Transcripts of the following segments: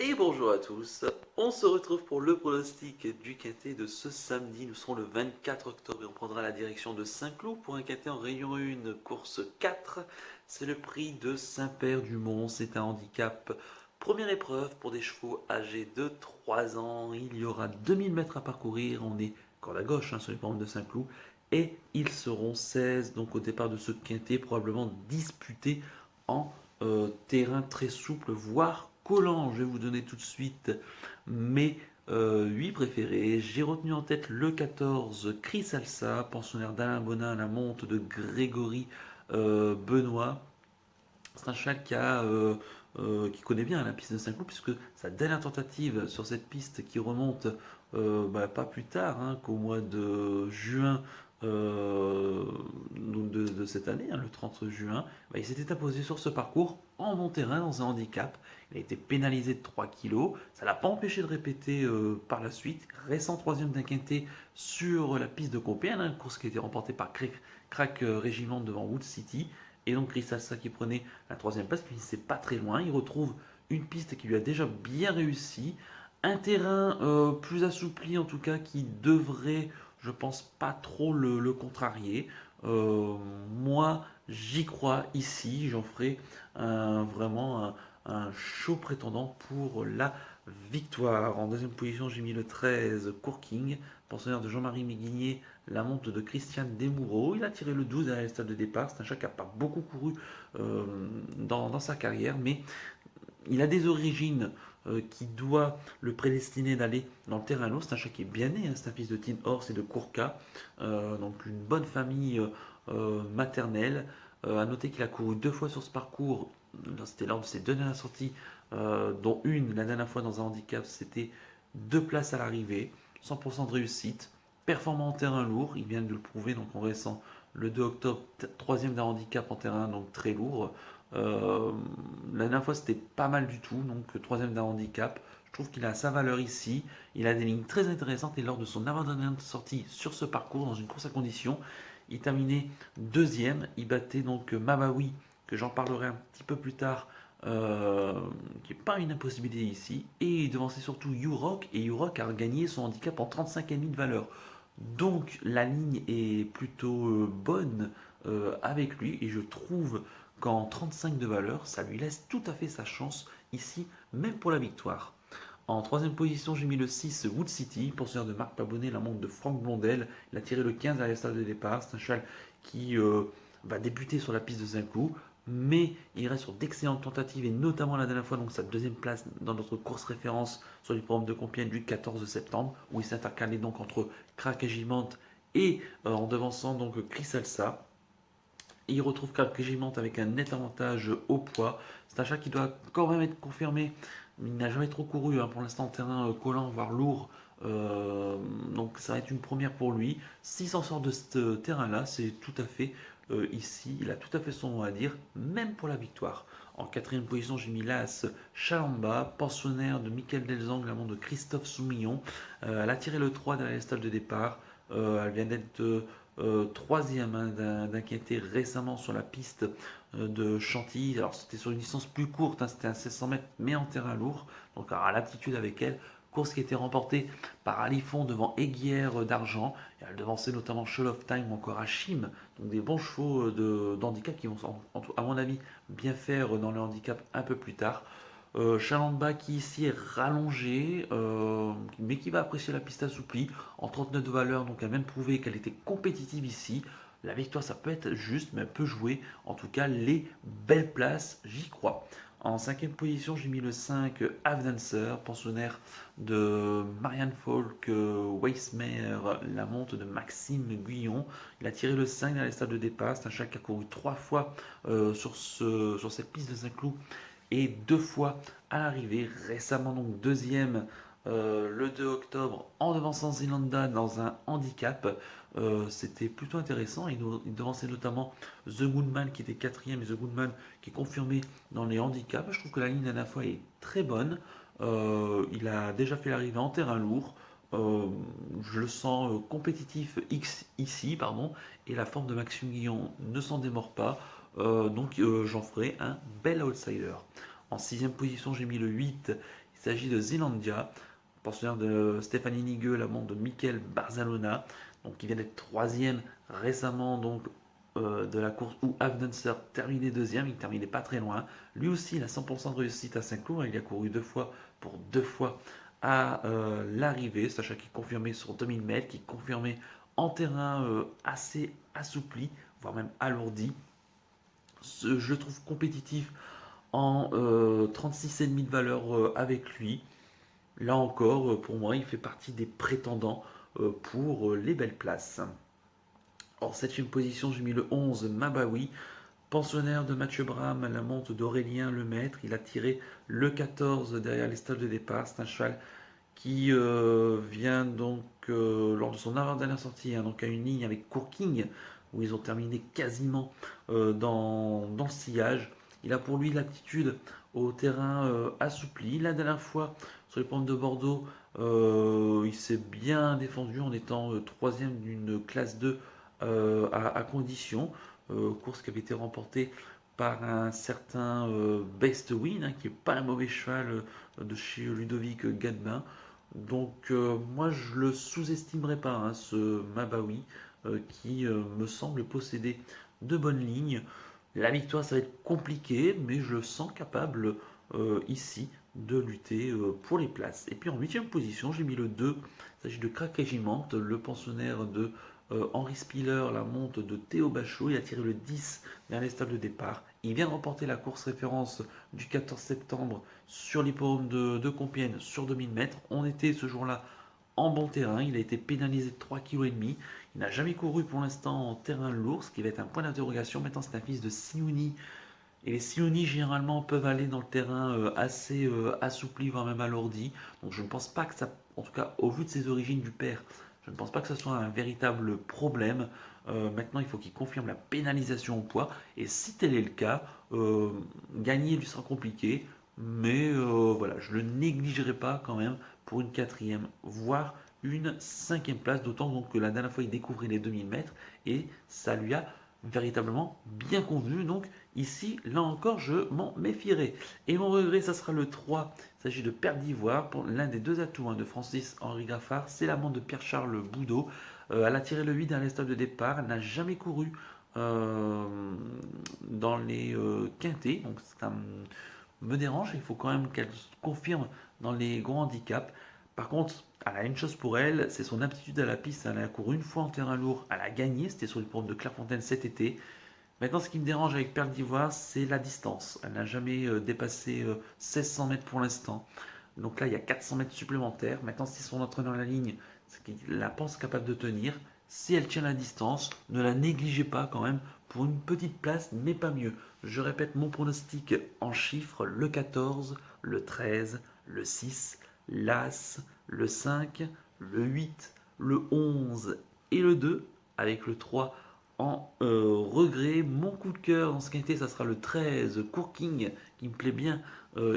Et bonjour à tous, on se retrouve pour le pronostic du quintet de ce samedi. Nous serons le 24 octobre et on prendra la direction de Saint-Cloud pour un quintet en rayon 1, course 4. C'est le prix de Saint-Père-du-Mont, c'est un handicap. Première épreuve pour des chevaux âgés de 3 ans. Il y aura 2000 mètres à parcourir, on est corde à gauche sur les pentes de Saint-Cloud. Et ils seront 16 donc au départ de ce quintet, probablement disputé en terrain très souple, voire collant. Je vais vous donner tout de suite mes 8 préférés. J'ai retenu en tête le 14, Chris Alsa, pensionnaire d'Alain Bonin à la monte de Grégory Benoît. C'est un cheval qui connaît bien la piste de Saint-Cloud, puisque sa dernière tentative sur cette piste qui remonte pas plus tard qu'au mois de juin de cette année, le 30 juin, il s'était imposé sur ce parcours en bon terrain dans un handicap. Il a été pénalisé de 3 kilos. Ça ne l'a pas empêché de répéter par la suite. Récent troisième d'un quintet sur la piste de Compiègne, une course qui a été remportée par Crack Régiment devant Wood City. Et donc Chris Alsa qui prenait la troisième place, puis c'est pas très loin. Il retrouve une piste qui lui a déjà bien réussi. Un terrain plus assoupli en tout cas qui devrait, je pense, pas trop le contrarier. Moi, j'y crois ici. J'en ferai vraiment un chaud prétendant pour la victoire. En deuxième position, j'ai mis le 13, Courking, pensionnaire de Jean-Marie Méguinier, la monte de Christian Desmoureaux. Il a tiré le 12 à la stade de départ. C'est un chat qui n'a pas beaucoup couru dans sa carrière, mais il a des origines qui doit le prédestiner d'aller dans le terrain lourd. C'est un chat qui est bien né, c'est un fils de Tin Horse et de Kourka, donc une bonne famille maternelle. À noter qu'il a couru 2 fois sur ce parcours, c'était lors de ses 2 dernières sorties, dont une la dernière fois dans un handicap, c'était 2 places à l'arrivée, 100% de réussite, performant en terrain lourd, il vient de le prouver donc en récent le 2 octobre, troisième d'un handicap en terrain donc très lourd. Euh, la dernière fois, c'était pas mal du tout, donc troisième d'un handicap. Je trouve qu'il a sa valeur ici. Il a des lignes très intéressantes et lors de son avant-dernière sortie sur ce parcours, dans une course à condition, il terminait deuxième. Il battait donc Mabawi, que j'en parlerai un petit peu plus tard, qui n'est pas une impossibilité ici. Et il devançait surtout U-Rock, et U-Rock a gagné son handicap en 35,5 de valeur. Donc la ligne est plutôt bonne avec lui, et je trouve qu'en 35 de valeur, ça lui laisse tout à fait sa chance ici, même pour la victoire. En troisième position, j'ai mis le 6, Wood City, poursuiveur de Marc Pabonnet, la montre de Franck Blondel. Il a tiré le 15 à la stade de départ. C'est un cheval qui va débuter sur la piste de Saint-Cloud, mais il reste sur d'excellentes tentatives, et notamment la dernière fois, donc sa deuxième place dans notre course référence sur l'hippodrome de Compiègne du 14 septembre, où il s'est intercalé donc entre Crac et Gimante et en devançant donc Chris Alsa. Il retrouve Clark Régiment avec un net avantage au poids. C'est un chat qui doit quand même être confirmé. Il n'a jamais trop couru pour l'instant en terrain collant, voire lourd. Donc ça va être une première pour lui. S'il s'en sort de ce terrain-là, c'est tout à fait ici. Il a tout à fait son mot à dire, même pour la victoire. En quatrième position, j'ai mis l'As Chalamba, pensionnaire de Michael Delzang, l'amant de Christophe Soumillon. Elle a tiré le 3 derrière les stalles de départ. Elle vient d'être troisième d'un qui était récemment sur la piste de Chantilly. Alors c'était sur une distance plus courte, c'était un 1600 mètres, mais en terrain lourd, donc à l'aptitude avec elle. Course qui a été remportée par Alifon devant Aiguière d'Argent. Et elle devançait notamment Show of Time ou encore Hachim. Donc des bons chevaux d'handicap qui vont, à mon avis, bien faire dans le handicap un peu plus tard. Chalamba qui ici est rallongé, mais qui va apprécier la piste assouplie en 39 de valeur, donc elle a même prouvé qu'elle était compétitive ici. La victoire, ça peut être juste, mais elle peut jouer. En tout cas, les belles places, j'y crois. En cinquième position, j'ai mis le 5, Avdancer, pensionnaire de Marianne Falk, Weissmare, la monte de Maxime Guyon. Il a tiré le 5 dans les stades de départ. C'est un chat qui a couru 3 fois sur cette piste de Saint-Cloud et 2 fois à l'arrivée. Récemment, donc deuxième le 2 octobre en devançant Zélanda dans un handicap. C'était plutôt intéressant. Il devançait notamment The Goodman qui était quatrième et The Goodman qui est confirmé dans les handicaps. Je trouve que la ligne dernière fois est très bonne. Il a déjà fait l'arrivée en terrain lourd. Je le sens compétitif ici, pardon, et la forme de Maxime Guillon ne s'en démord pas. Donc j'en ferai un bel outsider. En sixième position, j'ai mis le 8, Il s'agit de Zealandia, pensionnaire de Stéphanie Nigueux, la montre de Mikel Barzalona, donc qui vient d'être troisième récemment donc de la course où Avdenser terminait deuxième, il terminait pas très loin. Lui aussi, il a 100% de réussite à Saint-Cloud, il a couru deux fois pour deux fois à l'arrivée, sachant qu'il est confirmé sur 2000 mètres, qui est confirmé en terrain assez assoupli, voire même alourdi. Je le trouve compétitif en 36,5 de valeur avec lui. Là encore, pour moi, il fait partie des prétendants pour les belles places. En 7ème position, j'ai mis le 11, Mabawi, pensionnaire de Mathieu Bram à la monte d'Aurélien Lemaître. Il a tiré le 14 derrière les stalles de départ. C'est un cheval qui vient donc lors de son avant-dernière sortie, hein, donc à une ligne avec Courking, où ils ont terminé quasiment dans le sillage. Il a pour lui l'aptitude au terrain assoupli. La dernière fois, sur les pentes de Bordeaux, il s'est bien défendu en étant troisième d'une classe 2 à condition. Course qui avait été remportée par un certain Best Win, hein, qui n'est pas un mauvais cheval de chez Ludovic Gadebin. Donc moi je le sous-estimerai pas, hein, ce Mabawi qui me semble posséder de bonnes lignes. La victoire ça va être compliqué, mais je le sens capable ici de lutter pour les places. Et puis en 8ème position, j'ai mis le 2. Il s'agit de Crack Regiment, le pensionnaire de Henri Spiller, la monte de Théo Bachot. Il a tiré le 10 vers les stades de départ. Il vient de remporter la course référence du 14 septembre sur l'hippodrome de Compiègne sur 2000 mètres. On était ce jour-là en bon terrain. Il a été pénalisé de 3,5 kg. Il n'a jamais couru pour l'instant en terrain lourd, ce qui va être un point d'interrogation. Maintenant, c'est un fils de Siouni. Et les Siouni, généralement, peuvent aller dans le terrain assez assoupli, voire même alourdi. Donc, je ne pense pas que ça, en tout cas, au vu de ses origines du père, je ne pense pas que ce soit un véritable problème. Maintenant, il faut qu'il confirme la pénalisation au poids. Et si tel est le cas, gagner lui sera compliqué. Mais voilà, je ne le négligerai pas quand même pour une quatrième, voire une cinquième place. D'autant donc que la dernière fois, il découvrait les 2000 mètres et ça lui a véritablement bien convenu. Donc ici, là encore, je m'en méfierai. Et mon regret, ça sera le 3. Il s'agit de Père d'Ivoire. Pour l'un des deux atouts, hein, de Francis-Henri Graffard, c'est la montre de Pierre-Charles Boudot. Elle a tiré le 8 dans les stades de départ. Elle n'a jamais couru dans les quintés. Donc ça me dérange. Il faut quand même qu'elle confirme dans les grands handicaps. Par contre, elle a une chose pour elle, c'est son aptitude à la piste. Elle a couru une fois en terrain lourd, elle a gagné, c'était sur le pont de Clairefontaine cet été. Maintenant, ce qui me dérange avec Perle d'Ivoire, c'est la distance. Elle n'a jamais dépassé 1600 mètres pour l'instant. Donc là, il y a 400 mètres supplémentaires. Maintenant, si son entraîneur la ligne, c'est qu'il la pense capable de tenir. Si elle tient la distance, ne la négligez pas quand même pour une petite place, mais pas mieux. Je répète mon pronostic en chiffres, le 14, le 13, le 6, l'As, le 5, le 8, le 11 et le 2, avec le 3 en regret. Mon coup de cœur dans ce quintet, ça sera le 13, Courking, qui me plaît bien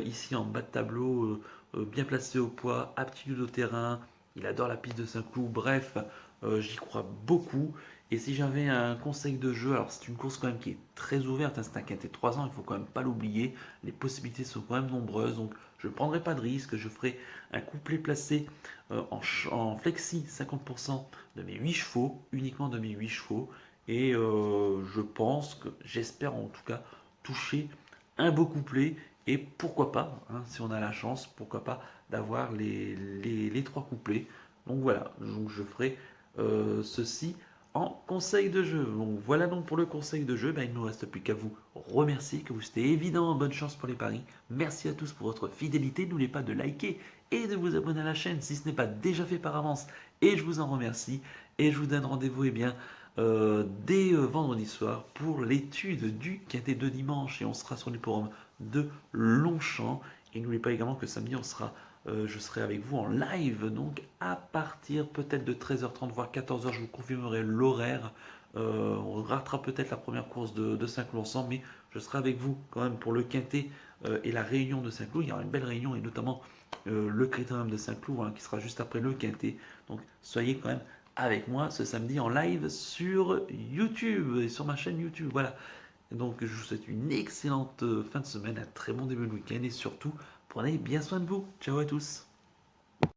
ici en bas de tableau, bien placé au poids, aptitude au terrain, il adore la piste de Saint-Cloud, bref, j'y crois beaucoup. Et si j'avais un conseil de jeu, alors c'est une course quand même qui est très ouverte, hein, c'est un quintet de 3 ans, il faut quand même pas l'oublier, les possibilités sont quand même nombreuses, donc je ne prendrai pas de risque, je ferai un couplet placé en flexi 50% de mes 8 chevaux, uniquement de mes 8 chevaux, et je pense que, j'espère en tout cas, toucher un beau couplet. Et pourquoi pas, hein, si on a la chance, pourquoi pas d'avoir les trois couplets. Donc voilà, donc je ferai ceci en conseil de jeu. Donc voilà donc pour le conseil de jeu. Ben, il ne nous reste plus qu'à vous remercier, que vous souhaitez évidemment bonne chance pour les paris. Merci à tous pour votre fidélité. N'oubliez pas de liker et de vous abonner à la chaîne si ce n'est pas déjà fait par avance. Et je vous en remercie. Et je vous donne rendez-vous bien dès vendredi soir pour l'étude du quintet de dimanche et on sera sur les forums de Longchamp. Et n'oubliez pas également que samedi je serai avec vous en live, donc à partir peut-être de 13h30 voire 14h, je vous confirmerai l'horaire. On ratera peut-être la première course de Saint-Cloud ensemble, mais je serai avec vous quand même pour le quintet et la réunion de Saint-Cloud. Il y aura une belle réunion et notamment le critérium de Saint-Cloud, hein, qui sera juste après le quintet. Donc soyez quand même avec moi ce samedi en live sur YouTube et sur ma chaîne YouTube. Voilà. Donc je vous souhaite une excellente fin de semaine, un très bon début de week-end et surtout Prenez bien soin de vous. Ciao à tous.